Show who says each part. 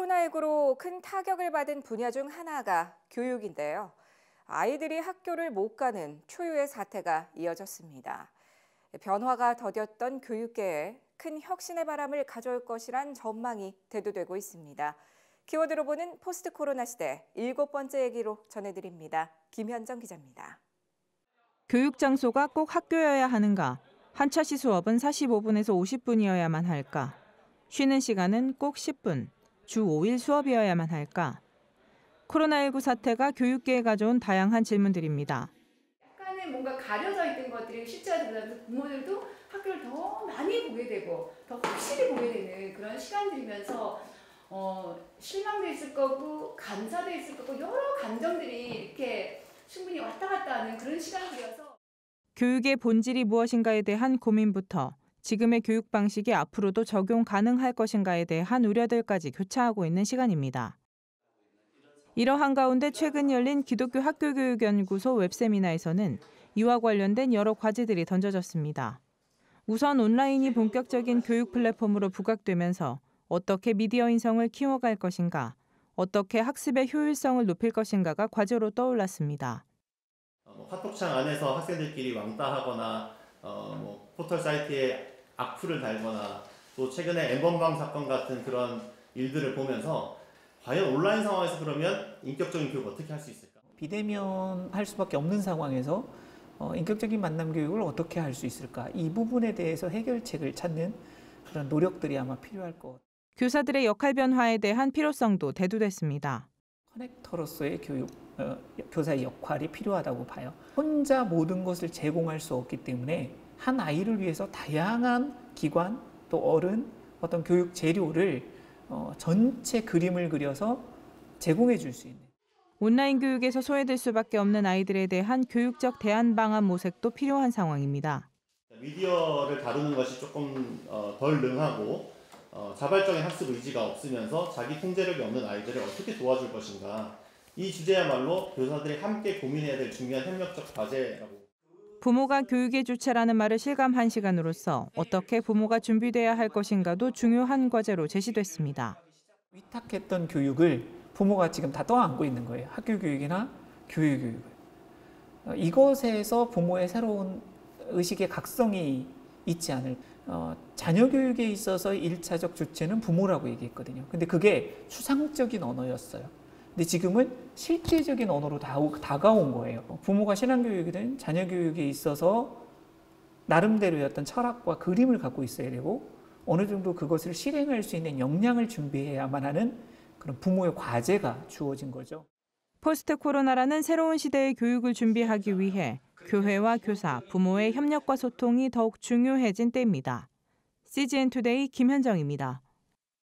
Speaker 1: 코로나19로 큰 타격을 받은 분야 중 하나가 교육인데요. 아이들이 학교를 못 가는 초유의 사태가 이어졌습니다. 변화가 더뎠던 교육계에 큰 혁신의 바람을 가져올 것이란 전망이 대두되고 있습니다. 키워드로 보는 포스트 코로나 시대 7번째 얘기로 전해드립니다. 김현정 기자입니다.
Speaker 2: 교육 장소가 꼭 학교여야 하는가? 한차시 수업은 45분에서 50분이어야만 할까? 쉬는 시간은 꼭 10분, 주 5일 수업이어야만 할까? 코로나19 사태가 교육계에 가져온 다양한 질문들입니다.
Speaker 3: 약간의 뭔가 가려져 있던 것들이 실제가 되면서 부모들도 학교를 더 많이 보게 되고 더 확실히 보게 되는 그런 시간들이면서 실망도 있을 거고 감사도 있을 거고 여러 감정들이 이렇게 충분히 왔다 갔다 하는 그런 시간들이어서
Speaker 2: 교육의 본질이 무엇인가에 대한 고민부터 지금의 교육 방식이 앞으로도 적용 가능할 것인가에 대한 우려들까지 교차하고 있는 시간입니다. 이러한 가운데 최근 열린 기독교 학교교육연구소 웹세미나에서는 이와 관련된 여러 과제들이 던져졌습니다. 우선 온라인이 본격적인 교육 플랫폼으로 부각되면서 어떻게 미디어 인성을 키워갈 것인가, 어떻게 학습의 효율성을 높일 것인가가 과제로 떠올랐습니다.
Speaker 4: 카톡창 안에서 학생들끼리 왕따하거나 포털 사이트에 악플을 달거나 또 최근에 엠번방 사건 같은 그런 일들을 보면서 과연 온라인 상황에서 그러면 인격적인 교육 어떻게 할 수 있을까?
Speaker 5: 비대면 할 수밖에 없는 상황에서 인격적인 만남 교육을 어떻게 할 수 있을까? 이 부분에 대해서 해결책을 찾는 그런 노력들이 아마 필요할 것 같아요.
Speaker 2: 교사들의 역할 변화에 대한 필요성도 대두됐습니다.
Speaker 5: 커넥터로서의 교사의 역할이 필요하다고 봐요. 혼자 모든 것을 제공할 수 없기 때문에 한 아이를 위해서 다양한 기관 또 어른 어떤 교육 재료를 전체 그림을 그려서 제공해 줄 수 있는.
Speaker 2: 온라인 교육에서 소외될 수밖에 없는 아이들에 대한 교육적 대안 방안 모색도 필요한 상황입니다.
Speaker 4: 미디어를 다루는 것이 조금 덜 능하고 자발적인 학습 의지가 없으면서 자기 통제력이 없는 아이들을 어떻게 도와줄 것인가. 이 주제야말로 교사들이 함께 고민해야 될 중요한 협력적 과제라고.
Speaker 2: 부모가 교육의 주체라는 말을 실감한 시간으로서 어떻게 부모가 준비돼야 할 것인가도 중요한 과제로 제시됐습니다.
Speaker 5: 위탁했던 교육을 부모가 지금 다 떠안고 있는 거예요. 학교 교육이나 교육 교육을. 이것에서 부모의 새로운 의식의 각성이 있지 않을. 자녀 교육에 있어서 1차적 주체는 부모라고 얘기했거든요. 근데 그게 추상적인 언어였어요. 근데 지금은 실제적인 언어로 다가온 거예요. 부모가 신앙교육이든 자녀 교육에 있어서 나름대로의 어떤 철학과 그림을 갖고 있어야 되고 어느 정도 그것을 실행할 수 있는 역량을 준비해야만 하는 그런 부모의 과제가 주어진 거죠.
Speaker 2: 포스트 코로나라는 새로운 시대의 교육을 준비하기 위해 교회와 교사, 부모의 협력과 소통이 더욱 중요해진 때입니다. CGN 투데이 김현정입니다.